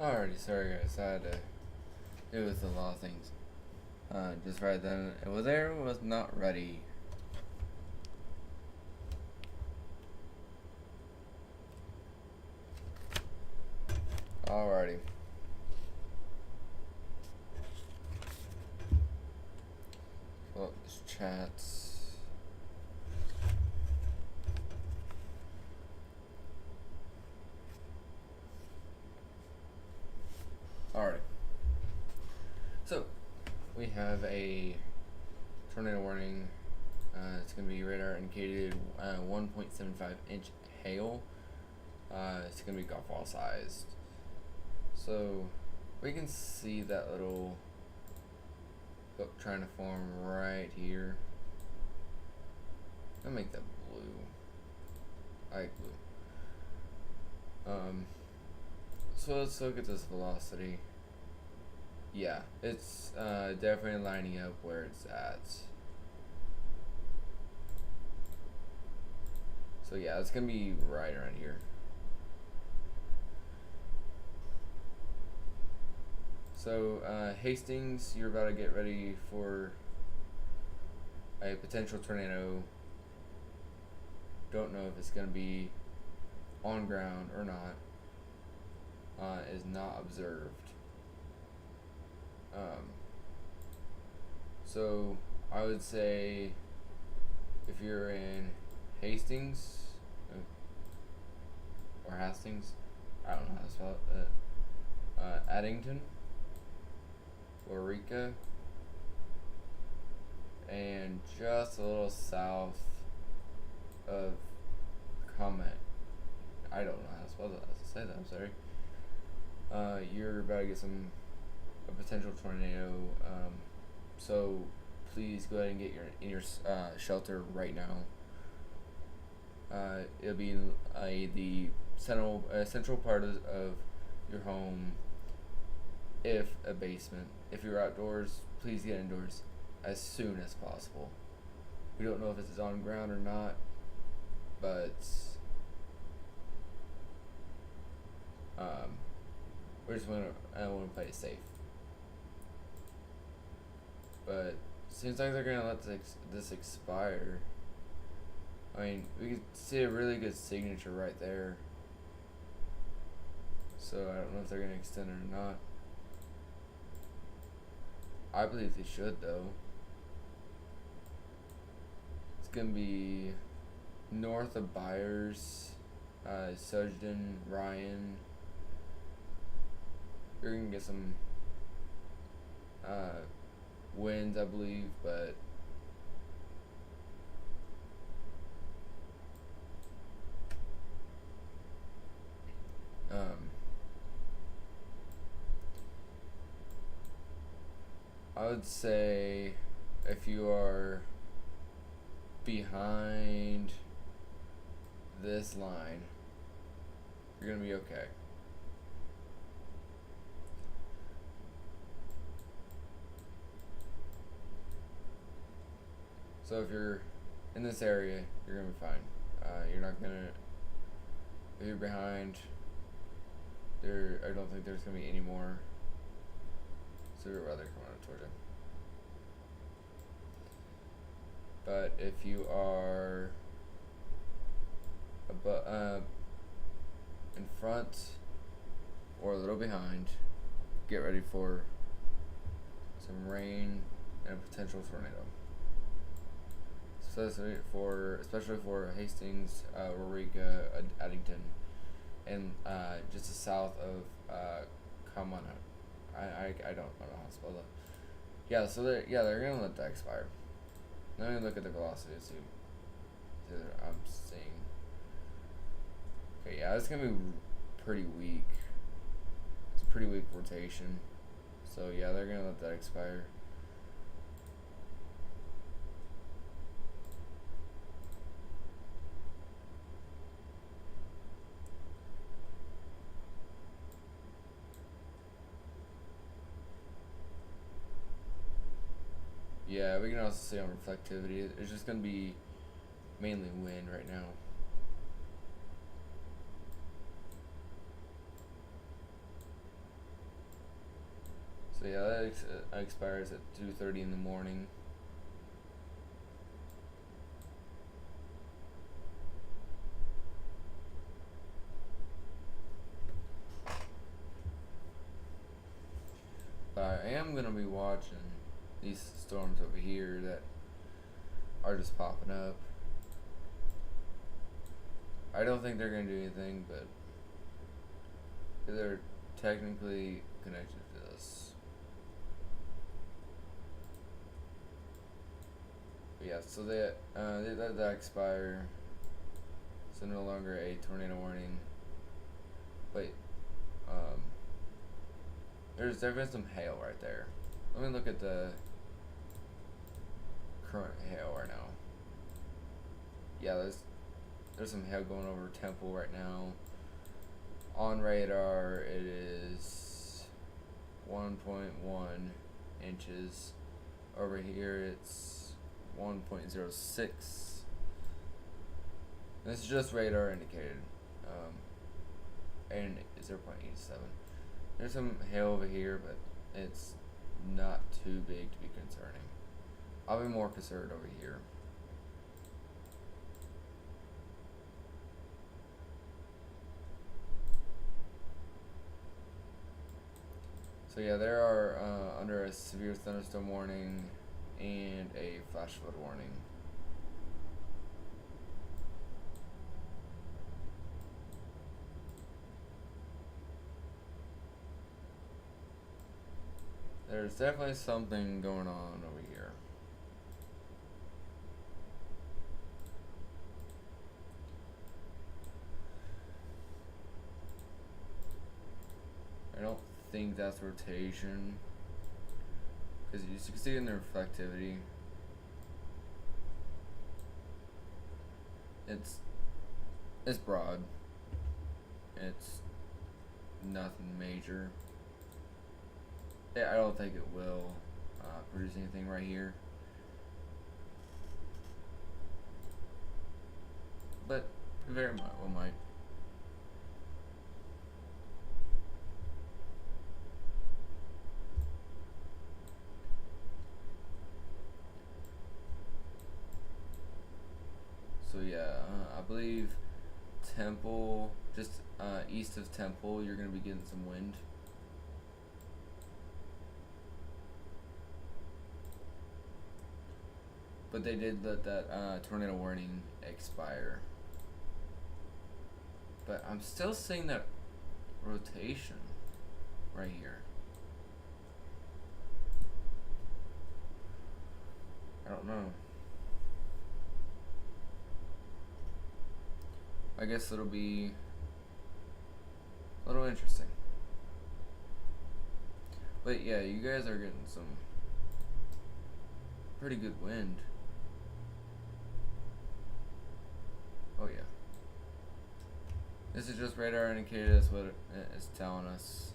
Alrighty, sorry guys, I had to deal with a lot of things. Just right then, it was there, was not ready. Alrighty. Well, this chats. Alrighty. So, we have a tornado warning. It's going to be radar indicated 1.75 inch hail. It's going to be golf ball sized. So, we can see that little hook trying to form right here. I'll make that blue. I like blue. So let's look at this velocity. Yeah, it's definitely lining up where it's at. So yeah, it's gonna be right around here. So Hastings, you're about to get ready for a potential tornado. Don't know if it's gonna be on ground or not. Is not observed. So I would say if you're in Hastings or Hastings, I don't know how to spell it. Addington, Waurika, and just a little south of Comet. I don't know how to spell that. How to say that. I'm sorry. You're about to get a potential tornado. So please go ahead and get in your shelter right now. It'll be the central part of your home. If a basement. If you're outdoors, please get indoors as soon as possible. We don't know if it's on ground or not, but we just want to play it safe. But seems like they're gonna let this expire. I mean, we could see a really good signature right there. So I don't know if they're gonna extend it or not. I believe they should though. It's gonna be north of Byers, Sugden, Ryan. You're gonna get some winds, I believe, but I would say if you are behind this line, you're gonna be okay. So if you're in this area, you're gonna be fine. You're not gonna. If you're behind, I don't think there's gonna be any more severe weather coming out towards you. But if you are in front or a little behind, get ready for some rain and a potential tornado. Especially for Hastings, Waurika, Addington, and just the south of Kamana. I don't know how to spell that. Yeah, so they're gonna let that expire. Let me look at the velocity and see what I'm seeing. Okay, yeah, it's gonna be pretty weak. It's a pretty weak rotation. So yeah, they're gonna let that expire. Yeah, we can also see on reflectivity, it's just going to be mainly wind right now. So yeah, that expires at 2:30 in the morning. But I am gonna be watching these storms over here that are just popping up. I don't think they're gonna do anything, but they're technically connected to this. But yeah, so that expire. So no longer a tornado warning. But um, there's been some hail right there. Let me look at the current hail right now. Yeah, there's some hail going over Temple right now. On radar, it is 1.1 inches. Over here, it's 1.06. This is just radar indicated. And 0.87. There's some hail over here, but it's not too big to be concerning. I'll be more concerned over here. So yeah, there are under a severe thunderstorm warning and a flash flood warning. There's definitely something going on over here. I don't think that's rotation, because you can see in the reflectivity, it's broad. It's nothing major. Yeah, I don't think it will produce anything right here. But very well might. So yeah, I believe Temple, just east of Temple, you're gonna be getting some wind. But they did let that tornado warning expire. But I'm still seeing that rotation right here. I don't know. I guess it'll be a little interesting. But yeah, you guys are getting some pretty good wind. Oh yeah. This is just radar indicated, that's what it's telling us.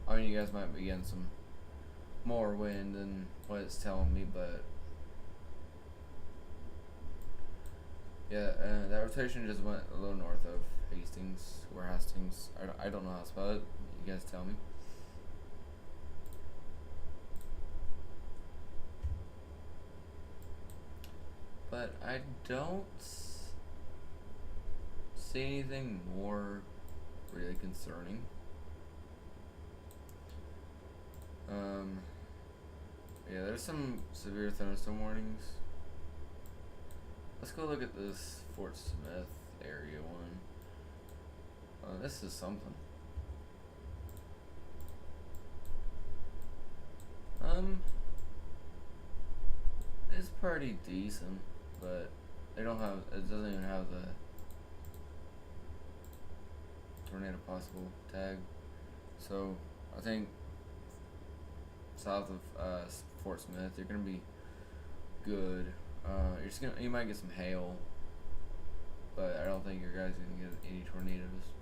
I mean, you guys might be getting some more wind than what it's telling me, but yeah, that rotation just went a little north of Hastings, or Hastings. I don't know how to spell it. You guys tell me. But I don't see anything more really concerning. Yeah, there's some severe thunderstorm warnings. Let's go look at this Fort Smith area one. This is something. It's pretty decent, but it doesn't even have the tornado possible tag. So I think south of Fort Smith, you're gonna be good. You might get some hail, but I don't think your guys are gonna get any tornadoes.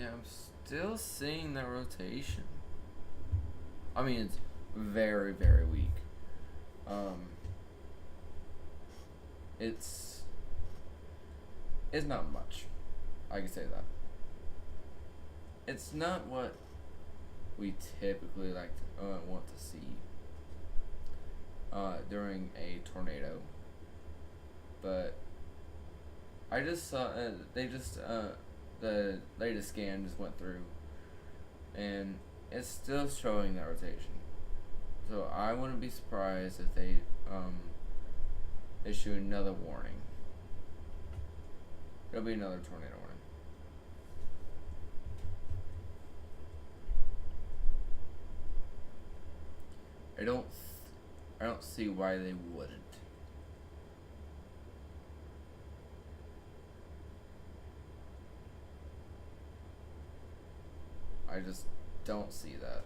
Yeah, I'm still seeing that rotation. I mean, it's very, very weak. Um, it's it's not much. I can say that. It's not what we typically want to see during a tornado, but I just saw the latest scan just went through, and it's still showing that rotation. So I wouldn't be surprised if they issue another warning. It'll be another tornado warning. I don't see why they wouldn't. I just don't see that.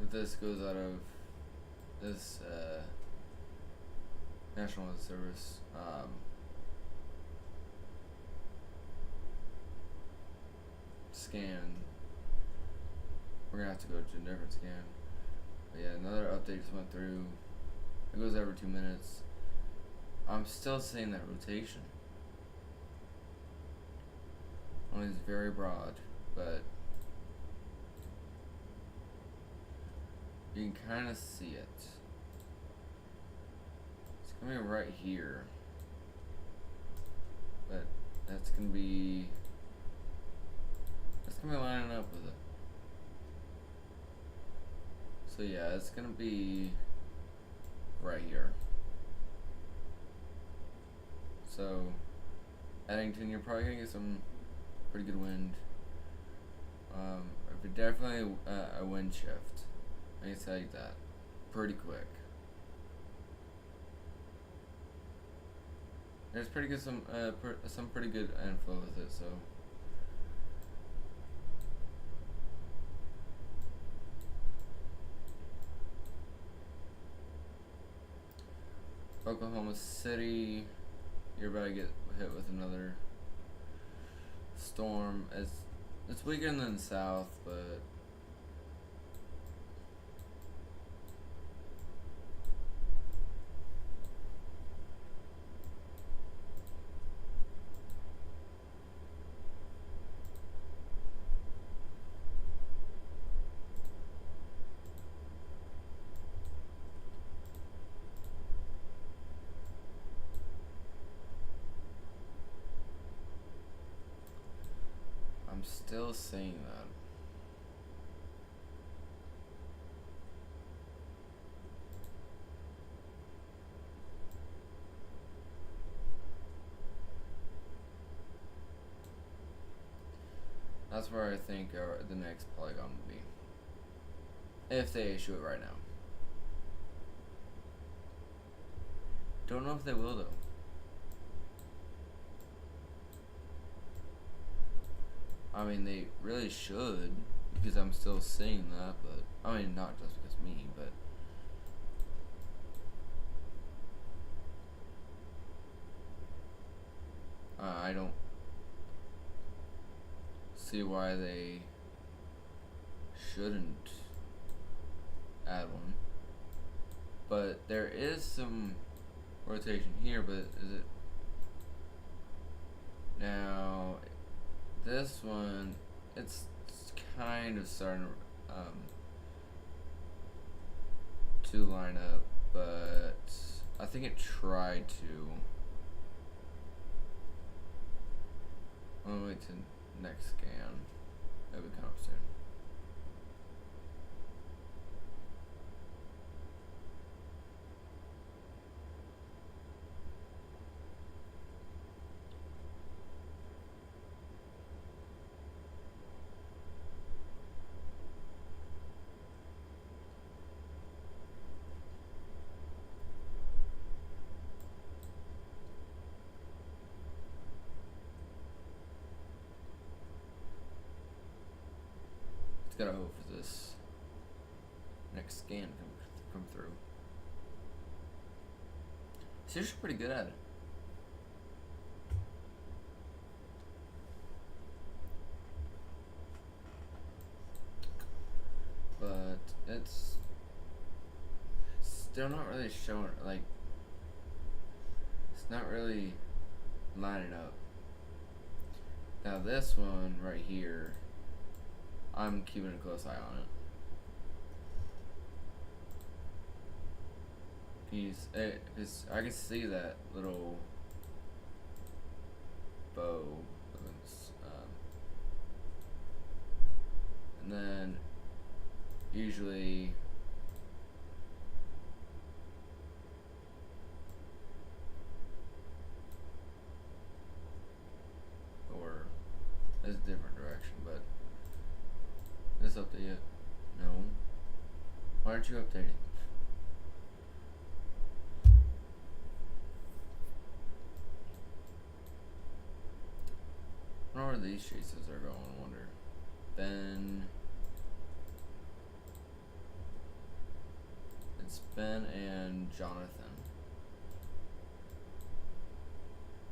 If this goes out of this National Weather Service scan, we're gonna have to go to a different scan. But yeah, another update just went through. It goes every 2 minutes. I'm still seeing that rotation. Only it's very broad, but you can kind of see it. It's gonna be right here, but that's gonna be lining up with it. So yeah, it's gonna be right here. So Eddington, you're probably gonna get some pretty good wind. Definitely a wind shift. I can tell you that pretty quick. There's some pretty good inflow with it. So Oklahoma City, you're about to get hit with another storm. It's weaker than the South, but I'm still seeing that. That's where I think the next polygon will be. If they issue it right now. Don't know if they will though. I mean, they really should, because I'm still seeing that, but I mean, not just because me, but I don't see why they shouldn't add one. But there is some rotation here, but is it now? This one, it's kind of starting to line up, but I think it tried to. I'm gonna wait till next scan. It'll be coming up soon. gotta hope for this next scan come through. She's usually pretty good at it. But it's still not really showing, like, it's not really lining up. Now this one right here, I'm keeping a close eye on it. Because I can see that little bow, and then usually or it's a different direction, but this update yet? No. Why aren't you updating? I wonder where these chases are going, I wonder. Ben. It's Ben and Jonathan.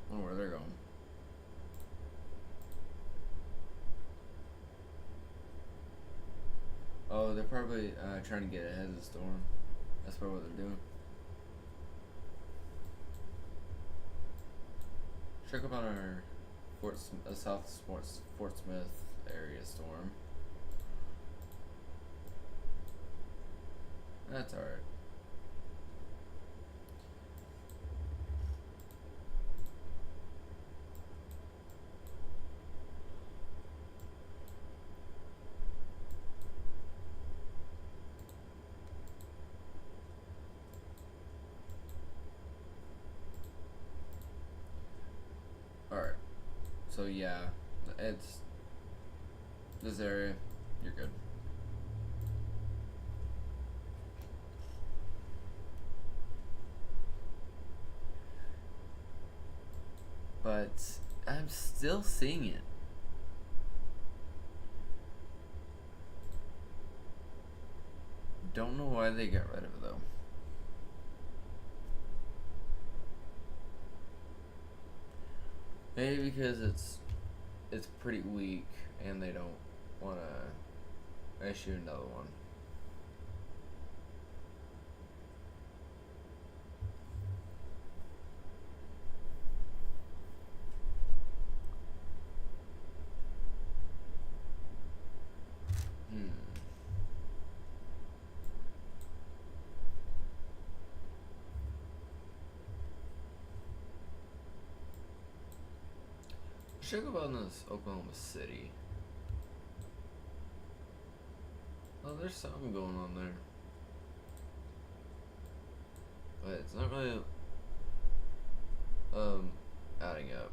I wonder where they're going. Oh, they're probably trying to get ahead of the storm. That's probably what they're doing. Check up on our South Fort Smith area storm. That's alright. Alright. So yeah, it's this area, you're good. But I'm still seeing it. Don't know why they got rid of it though. Maybe because it's pretty weak and they don't want to issue another one. Check about this Oklahoma City. Oh, there's something going on there. But it's not really adding up.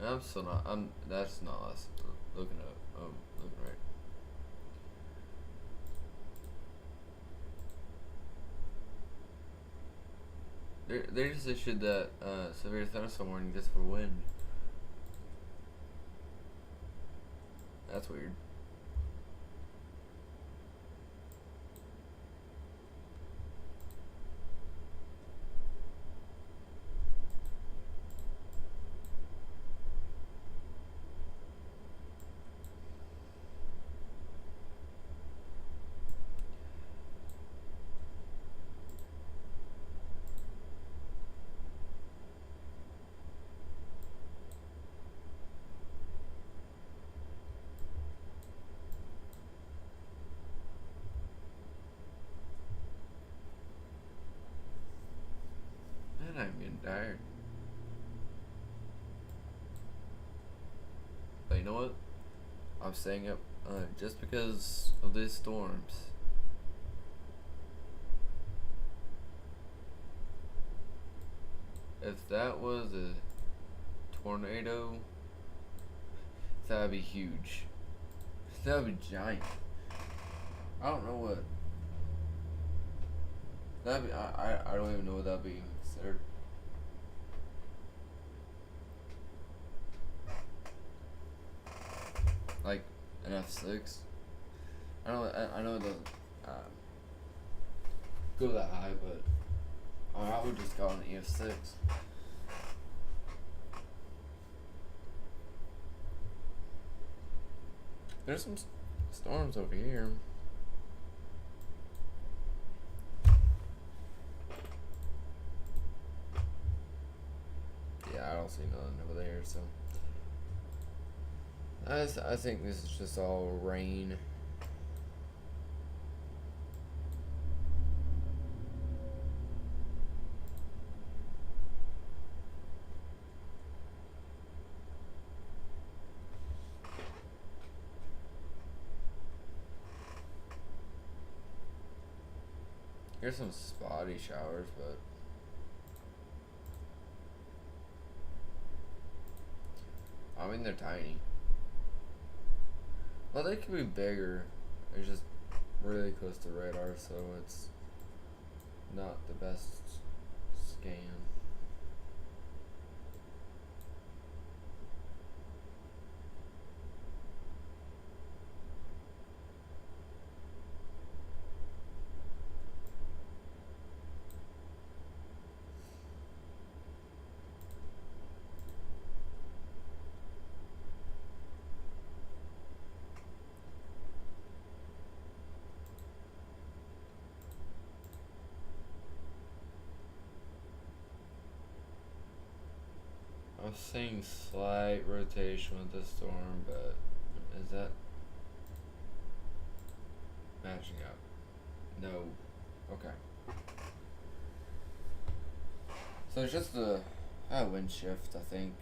I'm still not. That's not us looking at. Looking right. They just issued that severe thunderstorm warning just for wind. That's weird. Man, I'm getting tired. But you know what? I'm staying up just because of these storms. If that was a tornado, that would be huge. That would be giant. I don't know what. That'd be. I don't even know what that'd be considered. like an F6. I know it doesn't go that high, but I would just call it an EF6. There's some storms over here. Yeah, I don't see nothing over there, so I think this is just all rain. Here's some spotty showers, but I mean they're tiny. Well, they could be bigger. It's just really close to radar, so it's not the best scan. I'm seeing slight rotation with the storm, but is that matching up? No. Okay. So it's just a wind shift, I think.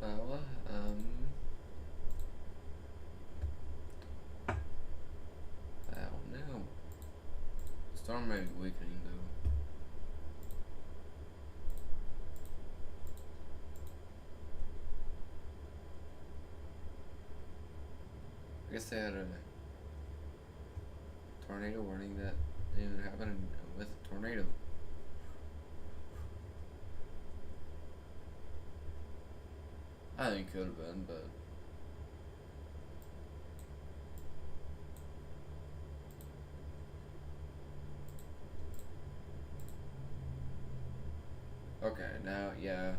Well, I don't know. Storm may be weakening though. I guess they had a tornado warning that didn't happen with a tornado. I think it could have been, but okay, now yeah,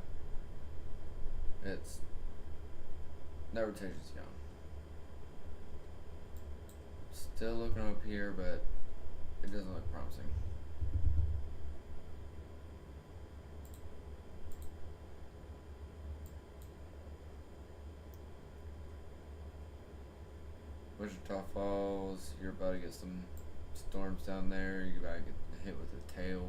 it's that rotation's gone. Still looking up here, but it doesn't look promising. Wichita Falls, you're about to get some storms down there. You're about to get hit with a tail.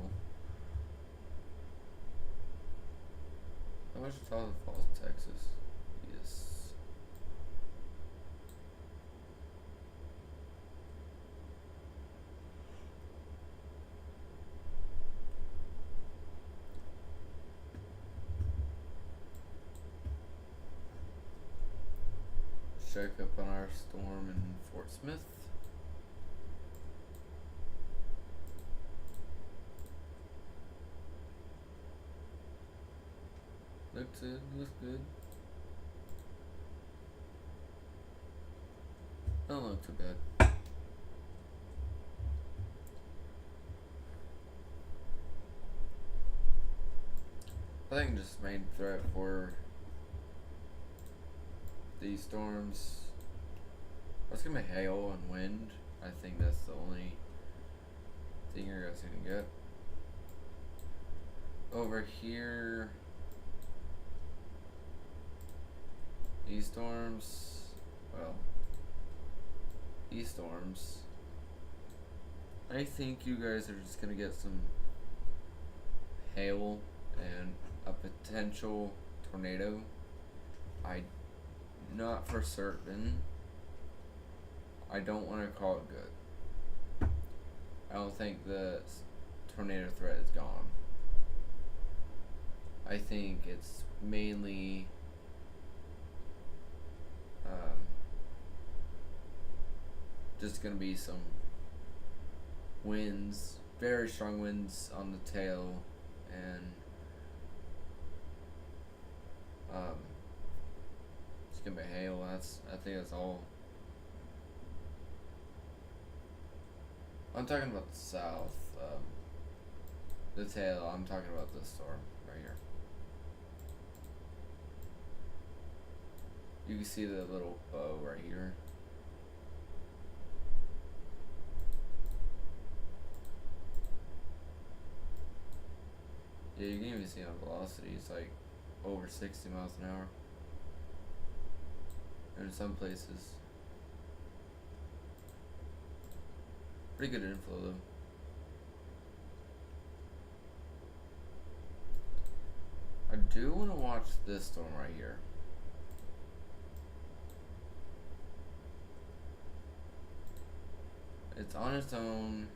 Wichita Falls, Texas. Yes. Check up on our storm in Fort Smith. Looks good, looks good. Don't look too bad. I think just main threat for these storms. It's gonna be hail and wind. I think that's the only thing you're guys gonna get. Over here, these storms, well, these storms, I think you guys are just gonna get some hail and a potential tornado. I not for certain. I don't want to call it good. I don't think the tornado threat is gone. I think it's mainly just gonna be some winds, very strong winds on the tail, and um, it's gonna be hail. I think that's all. I'm talking about the south. The tail. I'm talking about this storm right here. You can see the little bow right here. Yeah, you can even see on velocity. It's like over 60 miles an hour. And in some places, pretty good inflow though. I do want to watch this storm right here. It's on its own,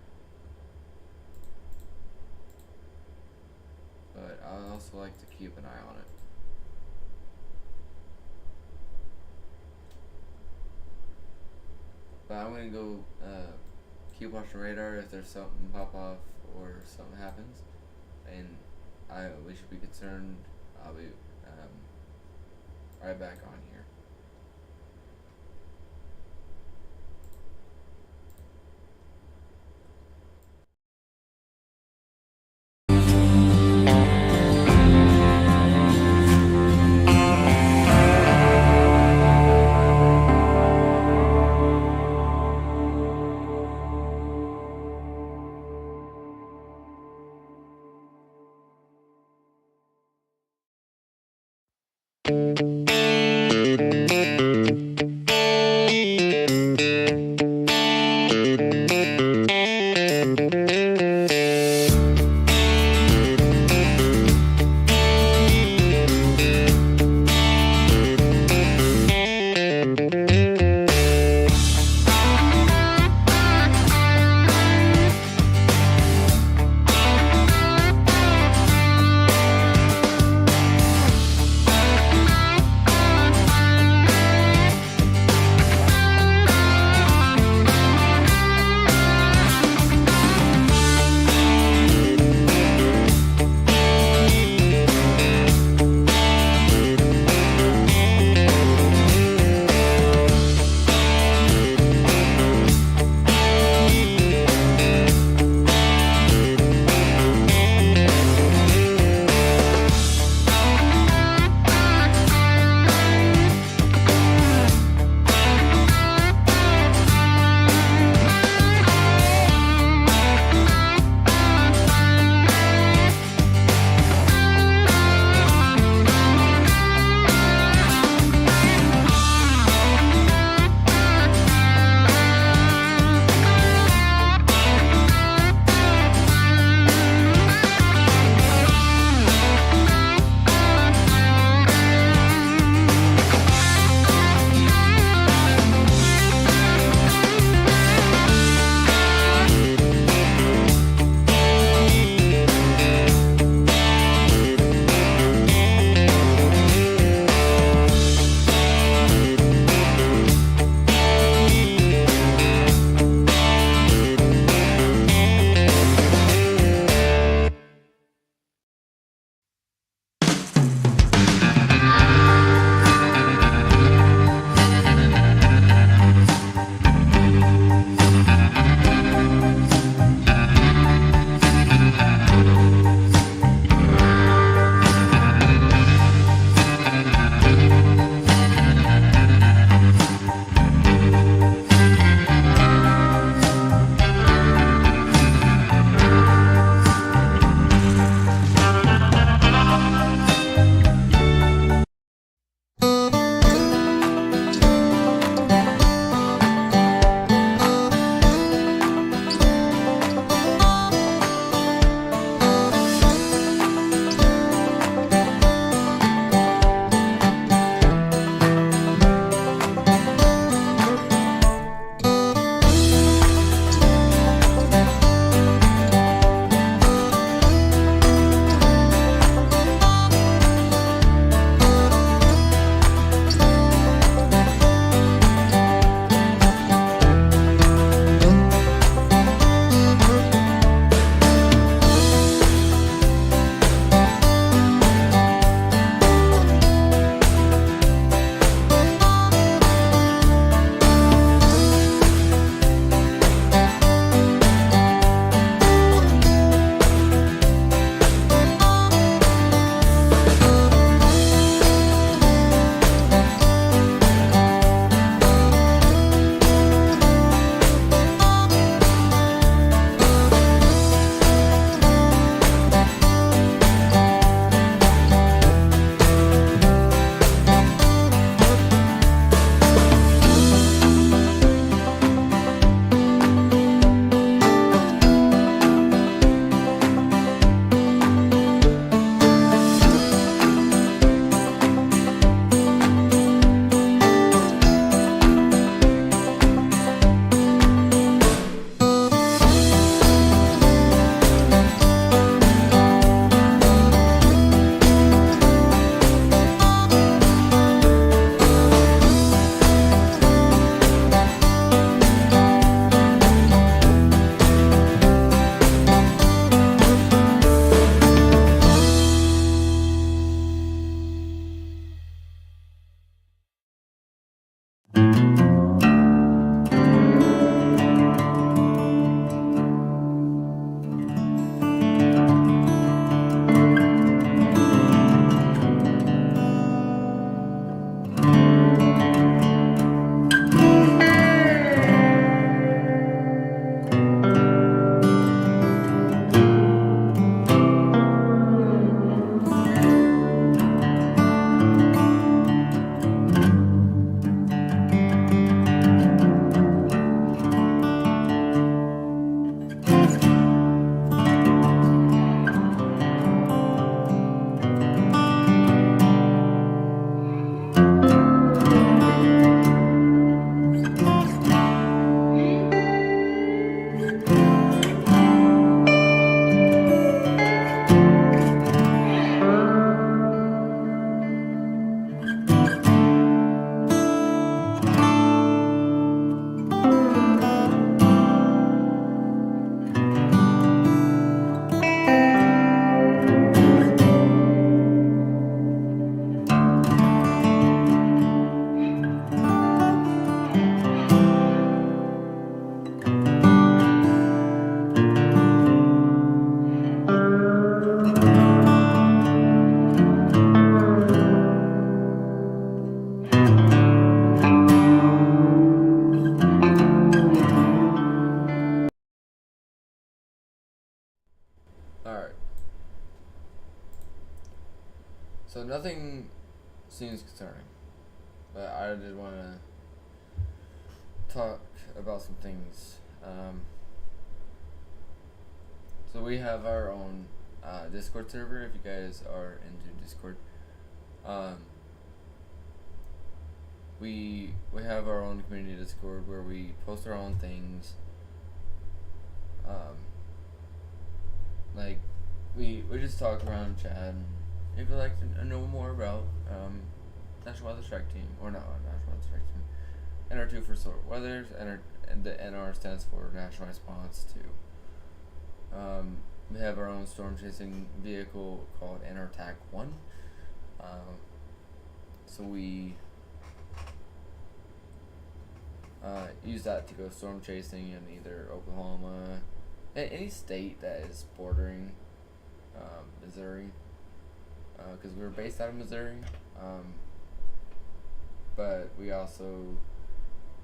but I also like to keep an eye on it. But I'm gonna go keep watching radar. If there's something pop off or something happens, and we should be concerned, I'll be right back on here. So nothing seems concerning, but I did want to talk about some things. So we have our own Discord server. If you guys are into Discord, um, we have our own community Discord where we post our own things. Um, like we just talk around chat. And if you'd like to know more about National Weather Strike Team, or not National Weather Strike Team, NR2 for Solar Weathers, and the NR stands for National Response 2. We have our own storm chasing vehicle called NR TAC 1. So we use that to go storm chasing in either Oklahoma, any state that is bordering Missouri, because we were based out of Missouri, but we also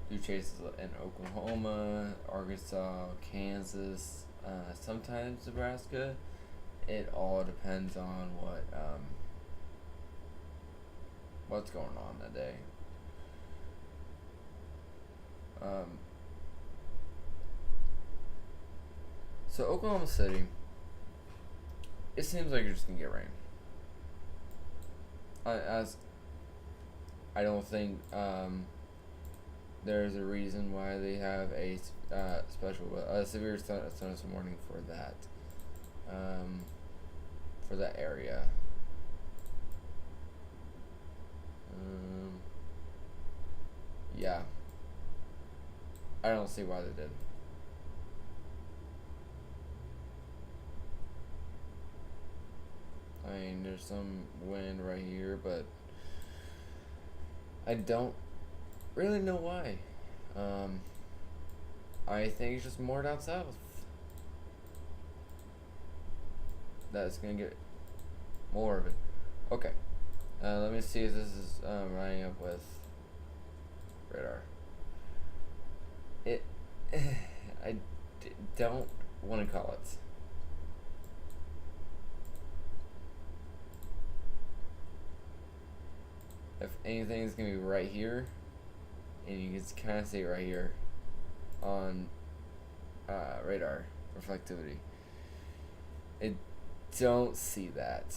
do chases in Oklahoma, Arkansas, Kansas, sometimes Nebraska. It all depends on what's going on that day. So Oklahoma City, it seems like you're just gonna get rain. I don't think there's a reason why they have a special severe thunderstorm warning for that area. Yeah, I don't see why they did. I mean, there's some wind right here, but I don't really know why. I think it's just more down south that's gonna get more of it. Okay, let me see if this is lining up with radar. It, don't want to call it. If anything, it's gonna be right here, and you can kind of see it right here on radar reflectivity. I don't see that,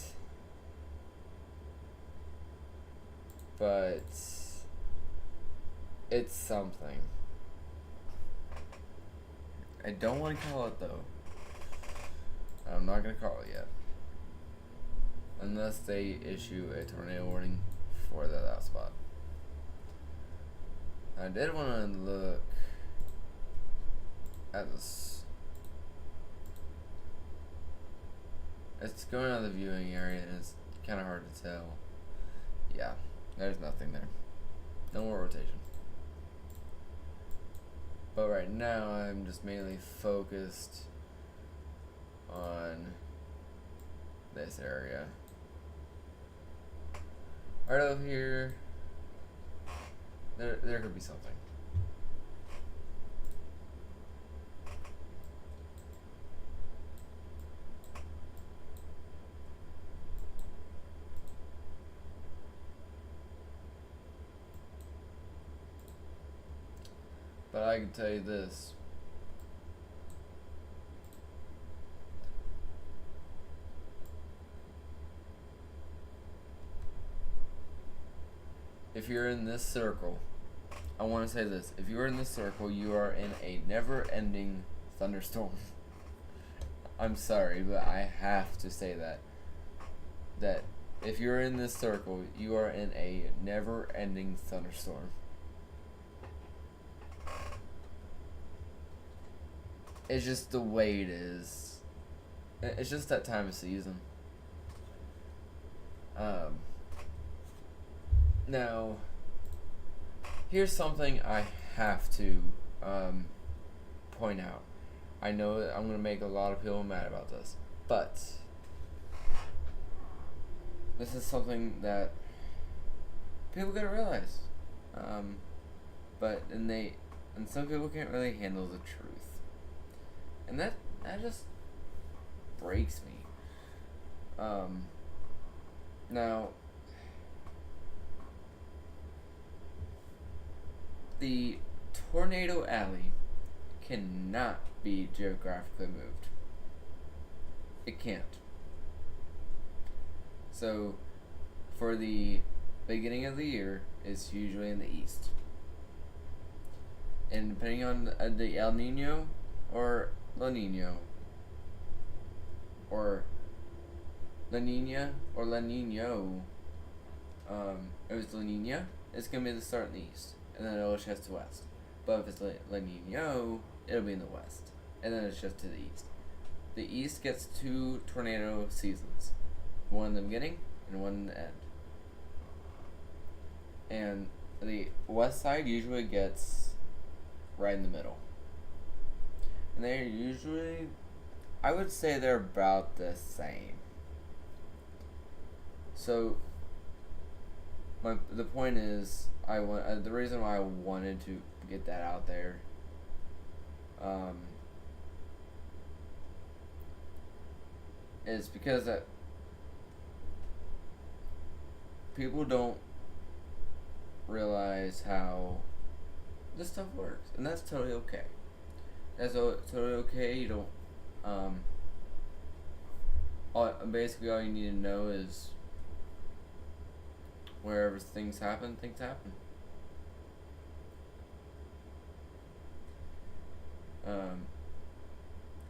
but it's something. I don't want to call it though. I'm not gonna call it yet, unless they issue a tornado warning for that spot. I did want to look at this. It's going out of the viewing area and it's kind of hard to tell. Yeah, there's nothing there. No more rotation. But right now I'm just mainly focused on this area. Right over here, there could be something. But I can tell you this. If you're in this circle, I want to say this. If you're in this circle, you are in a never-ending thunderstorm. I'm sorry, but I have to say that. That if you're in this circle, you are in a never-ending thunderstorm. It's just the way it is. It's just that time of season. Now, here's something I have to point out. I know that I'm going to make a lot of people mad about this, but this is something that people gotta realize. And some people can't really handle the truth, and that just breaks me. Now, The Tornado Alley cannot be geographically moved. It can't. So, for the beginning of the year, it's usually in the east. And depending on the El Nino or La Nino, or La Nina or La Nino, if it's La Nina, it's going to be the start in the east, and then it'll shift to west. But if it's La Nino, it'll be in the west, and then it shifts to the east. The east gets 2 tornado seasons, one in the beginning and one in the end. And the west side usually gets right in the middle. And they're usually, I would say they're about the same. So, the point is, the reason why I wanted to get that out there, is because that people don't realize how this stuff works, and that's totally okay. That's totally okay. You don't. Basically, all you need to know is wherever things happen, things happen.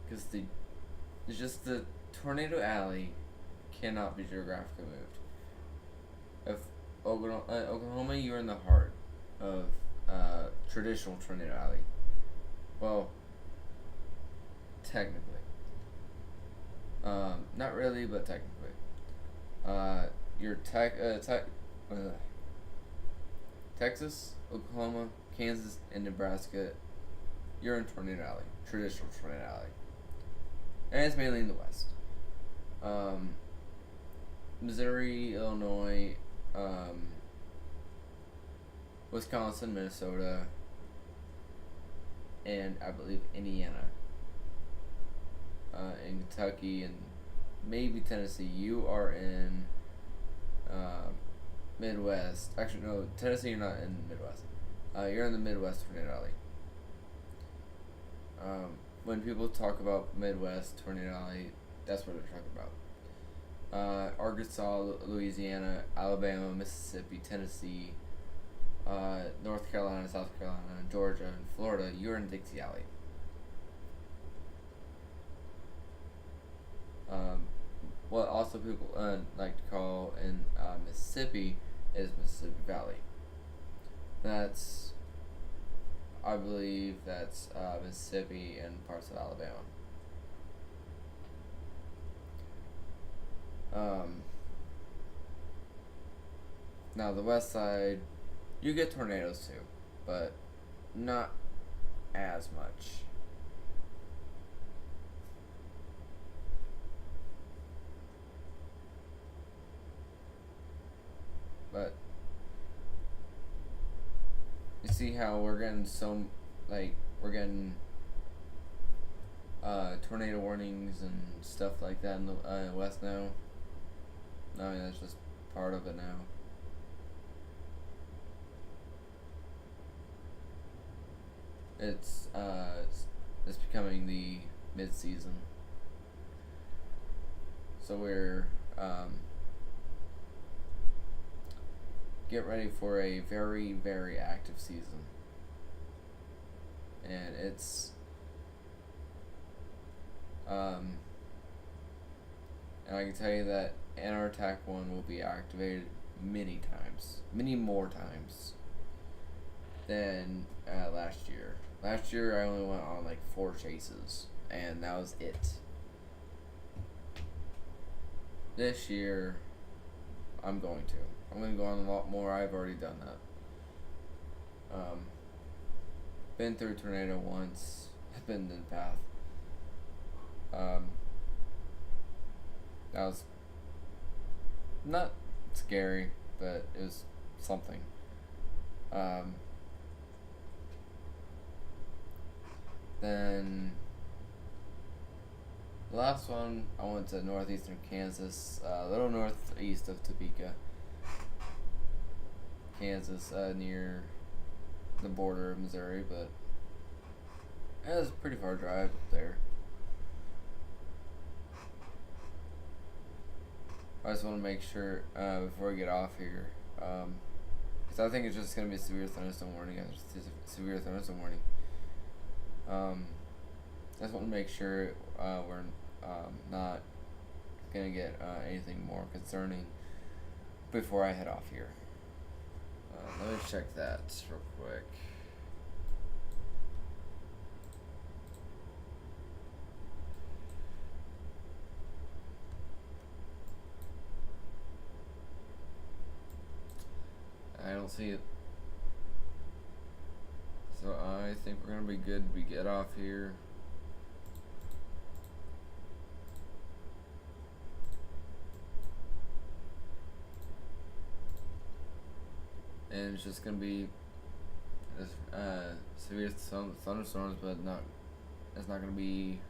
Because it's just the Tornado Alley cannot be geographically moved. If Oklahoma, you're in the heart of traditional Tornado Alley. Well, technically. Not really, but technically. Your Texas, Oklahoma, Kansas, and Nebraska, you're in Tornado Alley, traditional Tornado Alley. And it's mainly in the west. Missouri, Illinois, Wisconsin, Minnesota, and I believe Indiana, and Kentucky, and maybe Tennessee. You are in Midwest. Actually, no, Tennessee, you're not in Midwest. You're in the Midwest Tornado Alley. When people talk about Midwest Tornado Alley, that's what they're talking about. Arkansas, Louisiana, Alabama, Mississippi, Tennessee, North Carolina, South Carolina, Georgia, and Florida, you're in Dixie Alley. What also people like to call in Mississippi is Mississippi Valley. I believe that's Mississippi and parts of Alabama. Now the west side, you get tornadoes too, but not as much. But you see how we're getting we're getting tornado warnings and stuff like that in the west now. I mean, that's just part of it now. It's becoming the mid-season, so we're get ready for a very, very active season, and it's and I can tell you that Antarctic 1 will be activated many more times than last year. Last year I only went on like 4 chases, and that was it. This year, I'm going to go on a lot more. I've already done that. Been through a tornado once. I've been in the path. That was not scary, but it was something. Then the last one, I went to northeastern Kansas, a little northeast of Topeka, Kansas, near the border of Missouri, but it was a pretty far drive up there. I just want to make sure before we get off here, because I think it's just going to be a severe thunderstorm warning. Severe thunderstorm warning. I just want to make sure we're not going to get anything more concerning before I head off here. Let me check that real quick. I don't see it. So I think we're gonna be good. We get off here. And it's just gonna be severe thunderstorms, but not. It's not gonna be.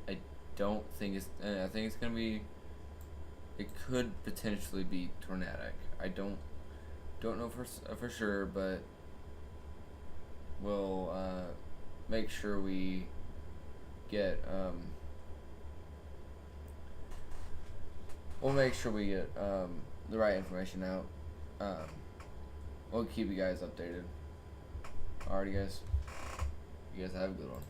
I don't think it's. I think it's gonna be. It could potentially be tornadic. I don't know for sure, but we'll make sure we get we'll make sure we get the right information out. We'll keep you guys updated. Alrighty, guys. You guys have a good one.